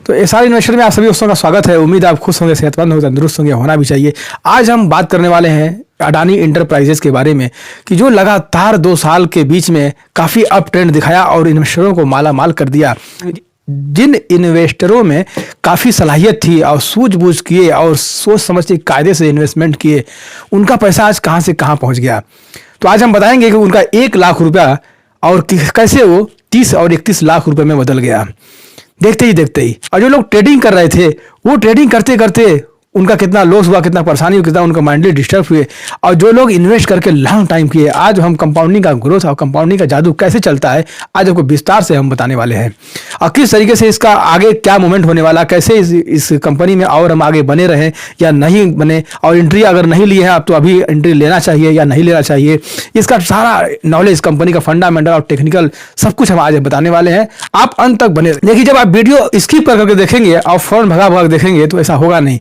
तो SR investor में आप सभी दोस्तों का स्वागत है। उम्मीद आप खुश होंगे, सेहतमंद होंगे, तंदुरुस्त होंगे, होना भी चाहिए। आज हम बात करने वाले हैं अडानी इंटरप्राइजेस के बारे में कि जो लगातार 2 साल के बीच में काफ़ी अप ट्रेंड दिखाया और इन्वेस्टरों को माला माल कर दिया। जिन इन्वेस्टरों में काफ़ी सलाहियत थी और सूझबूझ किए और सोच समझ के कायदे से इन्वेस्टमेंट किए, उनका पैसा आज कहाँ से कहाँ पहुँच गया। तो आज हम बताएंगे कि उनका 1 लाख रुपया और कैसे वो 30 और 31 लाख रुपए में बदल गया देखते ही। और जो लोग ट्रेडिंग कर रहे थे वो ट्रेडिंग करते करते उनका कितना लॉस हुआ, कितना परेशानी हुई, कितना उनका माइंडली डिस्टर्ब हुए। और जो लोग इन्वेस्ट करके लॉन्ग टाइम किए, आज हम कंपाउंडिंग का ग्रोथ और कंपाउंडिंग का जादू कैसे चलता है आज आपको विस्तार से हम बताने वाले हैं। और किस तरीके से इसका आगे क्या मूवमेंट होने वाला, कैसे इस कंपनी में और हम आगे बने रहें या नहीं बने, और एंट्री अगर नहीं ली है आप तो अभी एंट्री लेना चाहिए या नहीं लेना चाहिए। इसका सारा नॉलेज, कंपनी का फंडामेंटल और टेक्निकल सब कुछ हम आज बताने वाले हैं। आप अंत तक बने देखिए। जब आप वीडियो स्किप करके देखेंगे और फौरन भगा देखेंगे तो ऐसा होगा नहीं।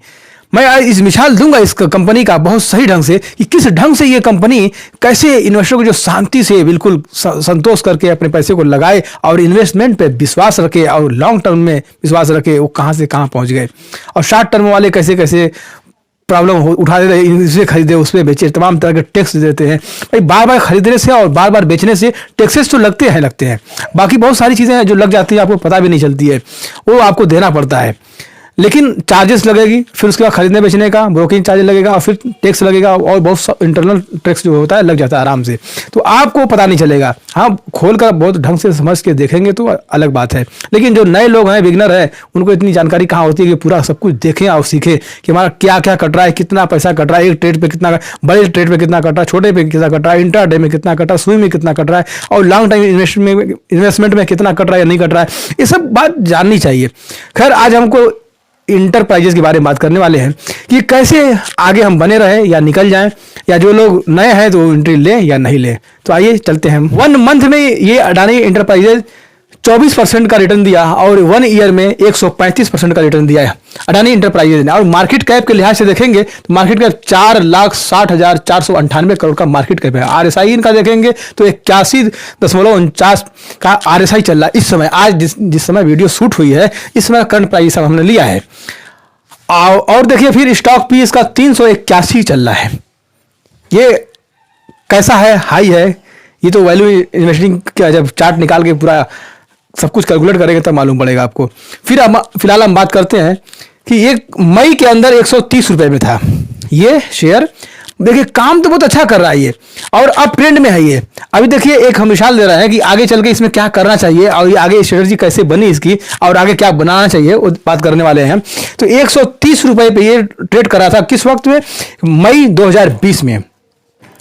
मैं आज इस मिसाल दूंगा इस कंपनी का बहुत सही ढंग से कि किस ढंग से ये कंपनी कैसे इन्वेस्टर को जो शांति से बिल्कुल संतोष करके अपने पैसे को लगाए और इन्वेस्टमेंट पे विश्वास रखे और लॉन्ग टर्म में विश्वास रखे, वो कहाँ से कहाँ पहुँच गए। और शॉर्ट टर्म वाले कैसे कैसे प्रॉब्लम उठा देते हैं, इसे खरीदे उसमें बेचे, तमाम तरह के टैक्स देते हैं। भाई बार बार खरीदने से और बार बार बेचने से टैक्सेस तो लगते हैं, बाकी बहुत सारी चीज़ें हैं जो लग जाती है, आपको पता भी नहीं चलती है, वो आपको देना पड़ता है। लेकिन चार्जेस लगेगी, फिर उसके बाद खरीदने बेचने का ब्रोकिंग चार्ज लगेगा और फिर टैक्स लगेगा और बहुत इंटरनल टैक्स जो होता है लग जाता है आराम से, तो आपको पता नहीं चलेगा। हाँ, खोलकर बहुत ढंग से समझ के देखेंगे तो अलग बात है। लेकिन जो नए लोग हैं, बिगनर हैं, उनको इतनी जानकारी कहाँ होती है कि पूरा सब कुछ देखें और सीखें कि हमारा क्या क्या कट रहा है, कितना पैसा कट रहा है, एक ट्रेड पे कितना, बड़े ट्रेड पे कितना कट रहा है, छोटे पे कितना कट रहा है, इंटर डे में कितना कट रहा है, स्विंग में कितना कट रहा है, और लॉन्ग टाइम इन्वेस्टमेंट में कितना कट रहा है या नहीं कट रहा है, ये सब बात जाननी चाहिए। खैर, आज हमको इंटरप्राइजेस के बारे में बात करने वाले हैं कि कैसे आगे हम बने रहे या निकल जाएं, या जो लोग नए हैं तो एंट्री लें या नहीं लें। तो आइए चलते हैं। 1 मंथ में ये अडानी इंटरप्राइजेस 24% का रिटर्न दिया और 1 ईयर में 135% का रिटर्न दिया है अडानी इंटरप्राइजेज ने। और मार्केट कैप के लिहाज से देखेंगे तो मार्केट कैप 4,60,498 करोड़ का मार्केट कैप है। आरएसआई इनका देखेंगे तो 81.49 का आरएसआई चल रहा है इस समय। आज जिस समय वीडियो शूट हुई है, इस समय करंट प्राइस हमने लिया है। और देखिए फिर स्टॉक पी इसका 381 चल रहा है। ये कैसा है, हाई है। ये तो वैल्यू इन्वेस्टिंग का जब चार्ट निकाल के पूरा सब कुछ कैलकुलेट करेंगे तब मालूम पड़ेगा आपको। फिलहाल हम बात करते हैं कि ये मई के अंदर 130 रुपए में था ये शेयर। देखिए काम तो बहुत अच्छा कर रहा है ये और अप ट्रेंड में है ये। अभी देखिए एक हम मिसाल दे रहे हैं कि आगे चल के इसमें क्या करना चाहिए और ये आगे स्ट्रेटजी कैसे बनी इसकी और आगे क्या बनाना चाहिए, वो बात करने वाले हैं। तो 130 रुपए पे ये ट्रेड कर रहा था किस वक्त में, मई 2020 में।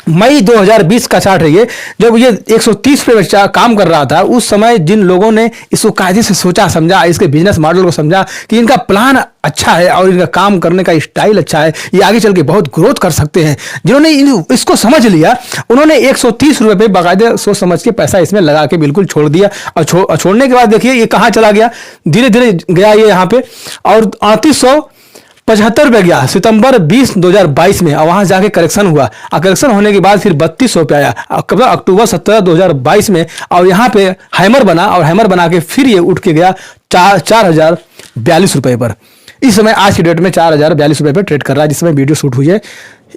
मई 2020 का चार्ट है ये। जब ये 130 पे काम कर रहा था, उस समय जिन लोगों ने इसको कायदे से सोचा समझा, इसके बिजनेस मॉडल को समझा कि इनका प्लान अच्छा है और इनका काम करने का स्टाइल अच्छा है, ये आगे चल के बहुत ग्रोथ कर सकते हैं, जिन्होंने इसको समझ लिया, उन्होंने 130 रुपए पे बाकायदे सोच समझ के पैसा इसमें लगा के बिल्कुल छोड़ दिया। और छोड़ने के बाद देखिए ये कहाँ चला गया, धीरे धीरे गया ये यहाँ पे और 3875 पे गया सितंबर 2022 में। और वहां जाके करेक्शन हुआ और करेक्शन होने के बाद फिर 3200 पे आया अक्टूबर 17 2022 में। और यहाँ पे हैमर बना और हैमर बना के फिर ये उठ के गया 4042 रुपए पर। इस समय आज की डेट में 4042 रुपए पर ट्रेड कर रहा है, जिस समय वीडियो शूट हुई है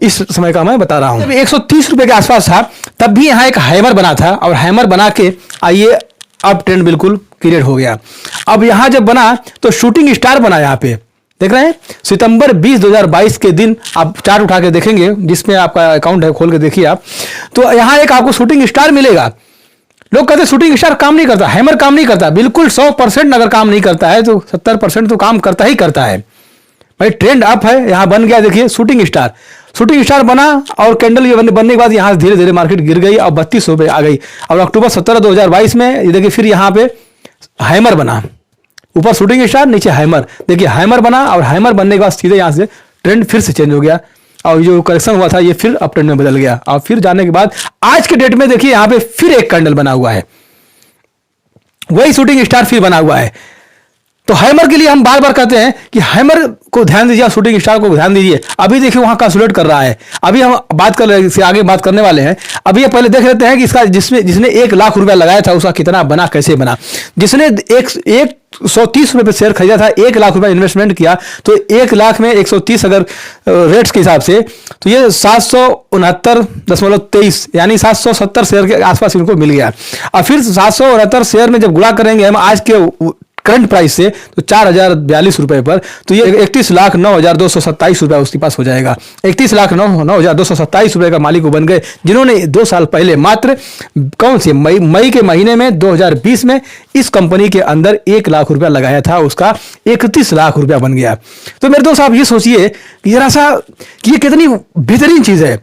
इस समय का मैं बता रहा हूँ। 130 रुपए के आसपास था, तब भी यहाँ एक हैमर बना था और हैमर बना के आइए अब ट्रेंड बिल्कुल क्रिएट हो गया। अब यहाँ जब बना तो शूटिंग स्टार बना, यहाँ पे देख रहे हैं सितंबर 20 2022 के दिन आप चार्ट उठा के देखेंगे, जिसमें आपका अकाउंट है खोल के देखिए आप, तो यहाँ एक आपको शूटिंग स्टार मिलेगा। लोग कहते हैं शूटिंग स्टार काम नहीं करता, हैमर काम नहीं करता। बिल्कुल 100% अगर काम नहीं करता है तो 70% तो काम करता ही करता है। भाई ट्रेंड अप है, यहाँ बन गया देखिए शूटिंग स्टार बना और कैंडल ये बनने के बाद यहाँ धीरे धीरे मार्केट गिर गई और 3200 पे आ गई। और अक्टूबर 17 2022 में ये देखिए फिर यहाँ पे हैमर बना, ऊपर शूटिंग स्टार नीचे हैमर। देखिए हैमर बना और हैमर बनने के बाद सीधे यहाँ से ट्रेंड फिर से चेंज हो गया और जो करेक्शन हुआ था ये फिर अप ट्रेंड में बदल गया। और फिर जाने के बाद आज के डेट में देखिए यहाँ पे फिर एक कैंडल बना हुआ है, वही शूटिंग स्टार फिर बना हुआ है। तो हैमर के लिए हम बार बार कहते हैं कि हैमर को ध्यान दीजिए, शूटिंग स्टार को ध्यान दीजिए। अभी देखिए वहां कैलकुलेट कर रहा है, अभी हम बात कर रहे हैं, आगे बात करने वाले हैं। अभी ये पहले देख लेते हैं कि इसका जिसने 1 लाख रुपया लगाया था उसका कितना बना, कैसे बना। जिसने 130 रुपये पे शेयर खरीदा था, 1 लाख रुपया इन्वेस्टमेंट किया, तो 1 लाख में 130 अगर रेट्स के हिसाब से, तो ये 769.23 यानी 770 शेयर के आसपास इनको मिल गया। और फिर 769 शेयर में जब गुणा करेंगे हम आज के करंट प्राइस से, तो 4042 रुपए पर, तो ये 31,09,227 रुपया उसके पास हो जाएगा। 31,09,227 रुपए का मालिक वो बन गए, जिन्होंने 2 साल पहले मात्र कौन से मई के महीने में 2020 में इस कंपनी के अंदर 1 लाख रुपया लगाया था, उसका 31 लाख रुपया बन गया। तो मेरे दोस्त आप ये सोचिए कि जरा सा कि ये कितनी बेहतरीन चीज है।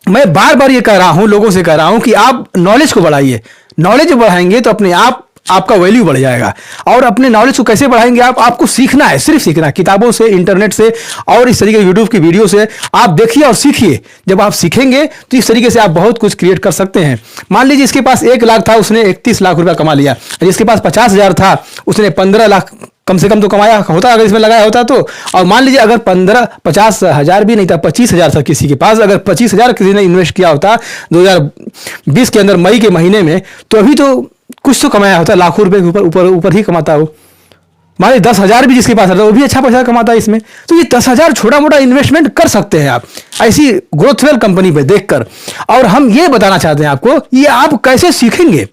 मैं बार बार ये कह रहा हूं, लोगों से कह रहा हूं कि आप नॉलेज को बढ़ाइए। नॉलेज बढ़ाएंगे तो अपने आप आपका वैल्यू बढ़ जाएगा। और अपने नॉलेज को कैसे बढ़ाएंगे आपको सीखना है, सिर्फ सीखना है, किताबों से, इंटरनेट से और इस तरीके की यूट्यूब की वीडियो से आप देखिए और सीखिए। जब आप सीखेंगे तो इस तरीके से आप बहुत कुछ क्रिएट कर सकते हैं। मान लीजिए इसके पास 1 लाख था, उसने 31 लाख रुपया कमा लिया। जिसके पास 50,000 था उसने 15 लाख कम से कम तो कमाया होता अगर इसमें लगाया होता तो। और मान लीजिए अगर 50,000 भी नहीं था, 25,000 था किसी के पास, अगर 25,000 किसी ने इन्वेस्ट किया होता 2020 के अंदर मई के महीने में, तो अभी तो कुछ तो कमाया होता, लाखों रुपए के ऊपर ही कमाता हो। मान लीजिए 10,000 भी जिसके पास रहता वो भी अच्छा पैसा कमाता है इसमें। तो ये 10,000 छोटा मोटा इन्वेस्टमेंट कर सकते हैं आप ऐसी ग्रोथवेल कंपनी पे देखकर। और हम ये बताना चाहते हैं आपको, ये आप कैसे सीखेंगे।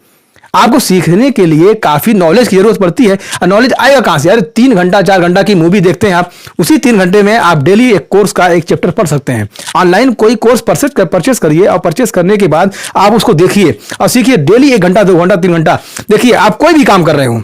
आपको सीखने के लिए काफी नॉलेज की जरूरत पड़ती है। और नॉलेज आएगा कहां से यार? 3 घंटा 4 घंटा की मूवी देखते हैं आप, उसी 3 घंटे में आप डेली एक कोर्स का एक चैप्टर पढ़ सकते हैं। ऑनलाइन कोई कोर्स परचेस करिए और परचेस करने के बाद आप उसको देखिए और सीखिए। डेली 1 घंटा 2 घंटा 3 घंटा देखिए। आप कोई भी काम कर रहे हो,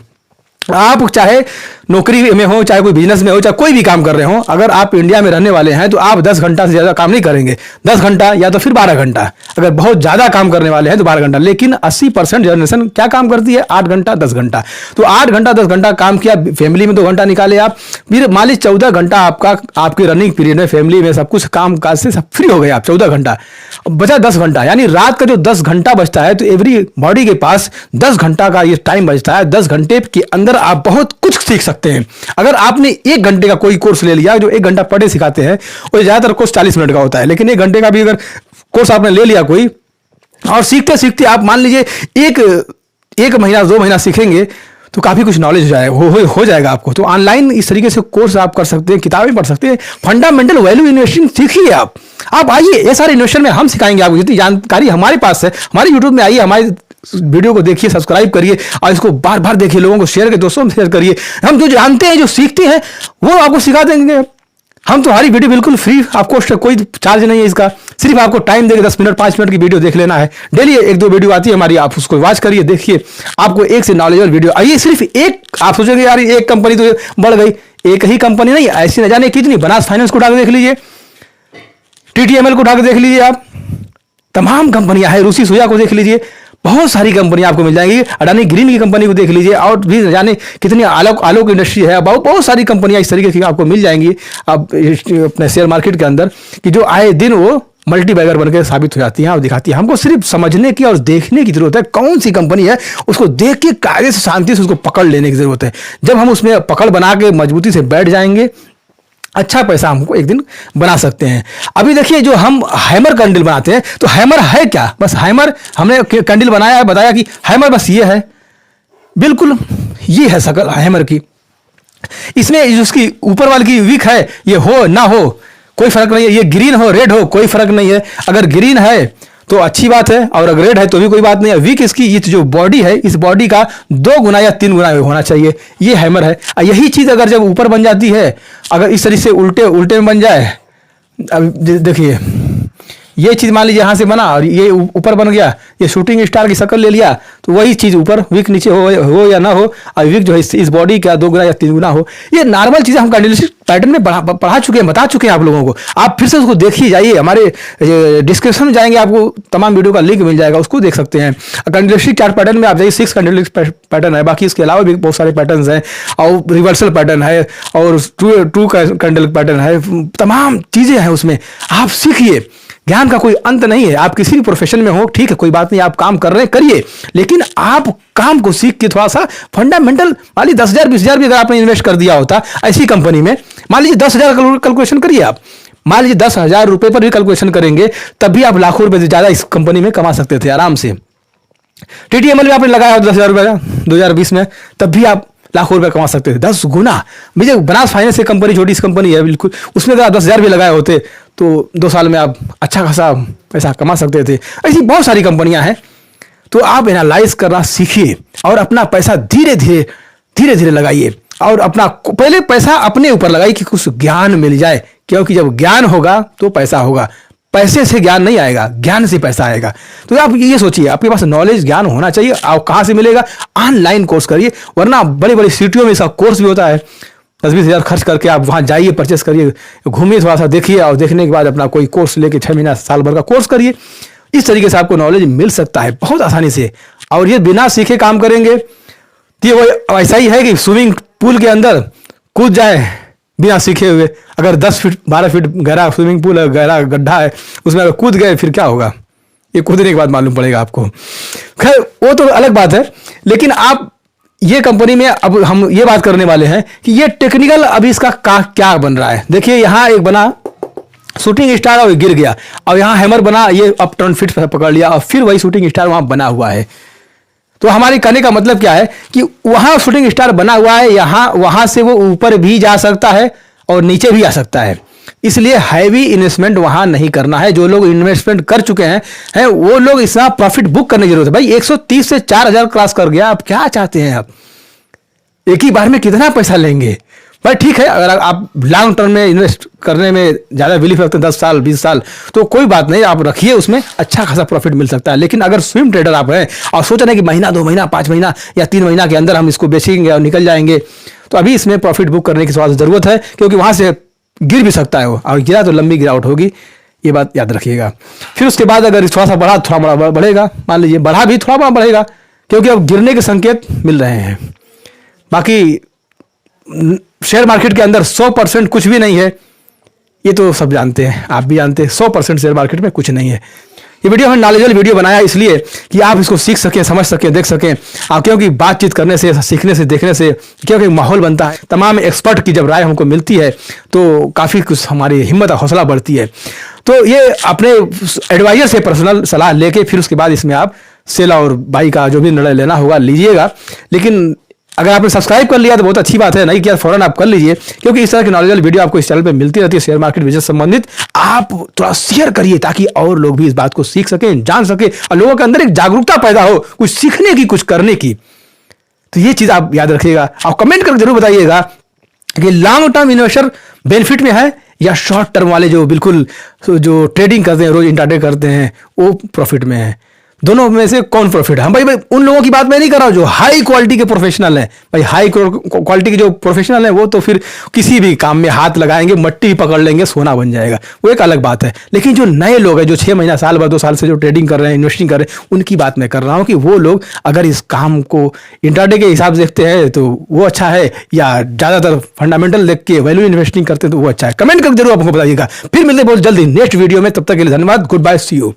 आप चाहे नौकरी में हो, चाहे कोई बिजनेस में हो, चाहे कोई भी काम कर रहे हो, अगर आप इंडिया में रहने वाले हैं तो आप 10 घंटा से ज्यादा काम नहीं करेंगे। 10 घंटा या तो फिर 12 घंटा, अगर बहुत ज्यादा काम करने वाले हैं तो 12 घंटा। लेकिन 80% जनरेशन क्या काम करती है? 8 घंटा 10 घंटा। तो 8 घंटा 10 घंटा काम किया, फैमिली में 2 घंटा निकाले आप, फिर मान लीजिए 14 घंटा आपके रनिंग पीरियड में फैमिली में सब कुछ काम काज से सब फ्री हो गए आप। 14 घंटा बचा 10 घंटा, यानी रात का जो 10 घंटा बचता है, तो एवरी बॉडी के पास 10 घंटा का ये टाइम बचता है। 10 घंटे के अंदर आप बहुत कुछ सीख सकते हैं। अगर आपने 1 घंटे का कोई कोर्स ले लिया, जो 1 घंटा पढ़े सिखाते हैं, और ज्यादातर कोर्स 40 मिनट का होता है, लेकिन 1 घंटे का भी अगर कोर्स आपने ले लिया कोई, और सीखते सीखते आप मान लीजिए एक महीना 2 महीना सीखेंगे तो काफी कुछ नॉलेज हो जाएगा आपको। तो ऑनलाइन इस तरीके से कोर्स आप कर सकते हैं, किताबें पढ़ सकते हैं। फंडामेंटल वैल्यू इन्वेस्टिंग सीखिए आप आइए, ये सारे इन्वेस्टर में हम सिखाएंगे आपको। जितनी जानकारी हमारे पास है, हमारे यूट्यूब में आइए, हमारे वीडियो को देखिए, सब्सक्राइब करिए और इसको बार बार देखिए, लोगों को शेयर करिए, दोस्तों में शेयर करिए। हम जो जानते हैं, जो सीखते हैं, वो आपको सिखा देंगे। हम तो हमारी वीडियो बिल्कुल फ्री, आपको कोई चार्ज नहीं है इसका। सिर्फ आपको टाइम देके 10 मिनट 5 मिनट की वीडियो देख लेना है। डेली 1-2 वीडियो आती है हमारी, आप उसको वॉच करिए, देखिए, आपको एक से नॉलेजेबल वीडियो आइए। सिर्फ एक, आप सोचेंगे यार एक कंपनी तो बढ़ गई, एक ही कंपनी नहीं, ऐसी न जाने कितनी। बनास फाइनेंस को उठा के देख लीजिए, TTML को उठा के देख लीजिए, आप तमाम कंपनियां हैं, रूसी सोया को देख लीजिए, बहुत सारी कंपनियां आपको मिल जाएंगी। अडानी ग्रीन की कंपनी को देख लीजिए, और भी जाने कितनी आलोक इंडस्ट्री है, बहुत सारी कंपनियां इस तरीके की आपको मिल जाएंगी आप अपने शेयर मार्केट के अंदर, कि जो आए दिन वो मल्टी बैगर बनकर साबित हो जाती हैं और दिखाती है। हमको सिर्फ समझने की और देखने की जरूरत है, कौन सी कंपनी है, उसको देख के कायदे से शांति से उसको पकड़ लेने की जरूरत है। जब हम उसमें पकड़ बना के मजबूती से बैठ जाएंगे, अच्छा पैसा हमको एक दिन बना सकते हैं। अभी देखिए, जो हम हैमर कैंडल बनाते हैं, तो हैमर है क्या? बस हैमर हमने कैंडल बनाया है, बताया कि हैमर बस ये है, बिल्कुल ये है शकल हैमर की। इसमें उसकी ऊपर वाली की विक है, ये हो ना हो कोई फर्क नहीं है, ये ग्रीन हो रेड हो कोई फर्क नहीं है। अगर ग्रीन है तो अच्छी बात है, और अगर रेड है तो भी कोई बात नहीं है। विक इसकी ये जो बॉडी है, इस बॉडी का 2 गुना या 3 गुना होना चाहिए, ये हैमर है। यही चीज अगर जब ऊपर बन जाती है, अगर इस तरीके से उल्टे में बन जाए, अब देखिए ये चीज मान लीजिए यहां से बना और ये ऊपर बन गया, ये शूटिंग स्टार की शक्ल ले लिया, तो वही चीज ऊपर, विक नीचे हो या ना हो, और विक जो है इस बॉडी का 2 गुना या 3 गुना हो। ये नॉर्मल चीजें हम कैंडलस्टिक पैटर्न में पढ़ा चुके हैं, बता चुके हैं आप लोगों को। आप फिर से उसको देखिए, जाइए हमारे डिस्क्रिप्शन में जाएंगे, आपको तमाम वीडियो का लिंक मिल जाएगा, उसको देख सकते हैं। कैंडलस्टिक चार्ट पैटर्न में आप जाइए, 6 कैंडलस्टिक पैटर्न है, बाकी इसके अलावा भी बहुत सारे पैटर्न हैं, और रिवर्सल पैटर्न है, और ट्रू कैंडल पैटर्न है, तमाम चीजें हैं उसमें। आप सीखिए, ज्ञान का कोई अंत नहीं है। आप किसी भी प्रोफेशन में हो, ठीक है, कोई बात नहीं, आप काम कर रहे हैं, करिए, लेकिन आप काम को सीख के थोड़ा सा फंडामेंटल, मान लीजिए 10,000 20,000 भी अगर आपने इन्वेस्ट कर दिया होता ऐसी कंपनी में, मान लीजिए 10,000 कैलकुलेशन करिए आप, मान लीजिए 10,000 रुपए पर भी कैलकुलेशन करेंगे, तब भी आप लाखों रुपए से ज्यादा इस कंपनी में कमा सकते थे आराम से। टीटीएमएल में आपने लगाया 10,000 रुपए का 2020 में, तब भी आप लाखों रुपए कमा सकते थे, 10 गुना। मुझे बनास फाइनेंस की कंपनी, छोटी सी कंपनी है बिल्कुल, उसमें अगर आप 10,000 भी लगाए होते तो 2 साल में आप अच्छा खासा पैसा कमा सकते थे। ऐसी बहुत सारी कंपनियां हैं। तो आप एनालाइज करना सीखिए और अपना पैसा धीरे धीरे लगाइए, और अपना पहले पैसा अपने ऊपर लगाइए कि कुछ ज्ञान मिल जाए, क्योंकि जब ज्ञान होगा तो पैसा होगा। पैसे से ज्ञान नहीं आएगा, ज्ञान से पैसा आएगा। तो आप ये सोचिए, आपके पास नॉलेज, ज्ञान होना चाहिए। आप कहाँ से मिलेगा? ऑनलाइन कोर्स करिए, वरना बड़ी बड़ी सिटियों में इसका कोर्स भी होता है। 10-20 हज़ार खर्च करके आप वहाँ जाइए, परचेस करिए, घूमिए, थोड़ा सा देखिए, और देखने के बाद अपना कोई कोर्स लेके 6 महीना साल भर का कोर्स करिए। इस तरीके से आपको नॉलेज मिल सकता है बहुत आसानी से। और ये बिना सीखे काम करेंगे तो वो ऐसा ही है कि स्विमिंग पूल के अंदर कूद जाए बिना सीखे हुए। अगर 10 फीट 12 फीट गहरा स्विमिंग पूल है, गहरा गड्ढा है, उसमें अगर कूद गए फिर क्या होगा? ये कूदने के बाद मालूम पड़ेगा आपको। खैर वो तो अलग बात है। लेकिन आप ये कंपनी में अब हम ये बात करने वाले हैं कि ये टेक्निकल अभी इसका क्या बन रहा है। देखिए यहाँ एक बना शूटिंग स्टार और गिर गया, और यहाँ हैमर बना, ये अप टर्न फिट पकड़ लिया, और फिर वही शूटिंग स्टार वहां बना हुआ है। तो हमारे कहने का मतलब क्या है कि वहां शूटिंग स्टार बना हुआ है, यहाँ वहां से वो ऊपर भी जा सकता है और नीचे भी आ सकता है। इसलिए हैवी इन्वेस्टमेंट वहां नहीं करना है। जो लोग इन्वेस्टमेंट कर चुके हैं वो लोग इतना प्रॉफिट बुक करने की जरूरत है। भाई 130 से 4,000 क्रॉस कर गया, आप क्या चाहते हैं? आप एक ही बार में कितना पैसा लेंगे? भाई ठीक है, अगर आप लॉन्ग टर्म में इन्वेस्ट करने में ज़्यादा बिलीफ रखते हैं, 10 साल 20 साल, तो कोई बात नहीं, आप रखिए, उसमें अच्छा खासा प्रॉफिट मिल सकता है। लेकिन अगर स्विंग ट्रेडर आप हैं और सोच रहे हैं कि महीना 2 महीना 5 महीना या 3 महीना के अंदर हम इसको बेचेंगे और निकल जाएंगे, तो अभी इसमें प्रॉफिट बुक करने की ज़रूरत है, क्योंकि वहाँ से गिर भी सकता है वो, और गिरा तो लंबी गिरावट होगी, ये बात याद रखिएगा। फिर उसके बाद अगर थोड़ा सा बढ़ा, थोड़ा बड़ा बढ़ेगा, मान लीजिए बढ़ा भी थोड़ा बड़ा बढ़ेगा, क्योंकि अब गिरने के संकेत मिल रहे हैं। बाकी शेयर मार्केट के अंदर 100% कुछ भी नहीं है, ये तो सब जानते हैं, आप भी जानते हैं। 100% शेयर मार्केट में कुछ नहीं है। ये वीडियो हमने नॉलेजेबल वीडियो बनाया इसलिए कि आप इसको सीख सकें, समझ सकें, देख सकें। क्योंकि बातचीत करने से, सीखने से, देखने से क्योंकि माहौल बनता है, तमाम एक्सपर्ट की जब राय हमको मिलती है तो काफ़ी कुछ हमारी हिम्मत और हौसला बढ़ती है। तो ये अपने एडवाइजर से पर्सनल सलाह लेके फिर उसके बाद इसमें आप सेल और बाई का जो भी निर्णय लेना होगा लीजिएगा। लेकिन अगर आपने सब्सक्राइब कर लिया तो बहुत अच्छी बात है, नहीं किया फौरन आप कर लीजिए, क्योंकि इस तरह की नॉलेजेबल वीडियो आपको इस चैनल पे मिलती रहती है शेयर मार्केट बिजनेस संबंधित। आप थोड़ा शेयर करिए ताकि और लोग भी इस बात को सीख सकें, जान सके, और लोगों के अंदर एक जागरूकता पैदा हो कुछ सीखने की, कुछ करने की। तो ये चीज आप याद रखिएगा। आप कमेंट करके जरूर बताइएगा कि लॉन्ग टर्म इन्वेस्टर बेनिफिट में है या शॉर्ट टर्म वाले जो बिल्कुल जो ट्रेडिंग करते हैं, रोज इंट्राडे करते हैं, वो प्रॉफिट में है। दोनों में से कौन प्रॉफिट है? हम भाई उन लोगों की बात मैं नहीं कर रहा हूं जो हाई क्वालिटी के प्रोफेशनल हैं। भाई हाई क्वालिटी के जो प्रोफेशनल हैं वो तो फिर किसी भी काम में हाथ लगाएंगे, मट्टी पकड़ लेंगे, सोना बन जाएगा, वो एक अलग बात है। लेकिन जो नए लोग हैं, जो 6 महीना, साल भर, 2 साल से जो ट्रेडिंग कर रहे हैं, इन्वेस्टिंग कर रहे हैं, उनकी बात मैं कर रहा हूं कि वो लोग अगर इस काम को इंट्राडे के हिसाब से देखते हैं तो वो अच्छा है, या ज़्यादातर फंडामेंटल देख के वैल्यू इन्वेस्टिंग करते हैं तो वो अच्छा है। कमेंट करके जरूर आपको बताइएगा। फिर मिलते बहुत जल्दी नेक्स्ट वीडियो में, तब तक के लिए धन्यवाद। Good bye, see you.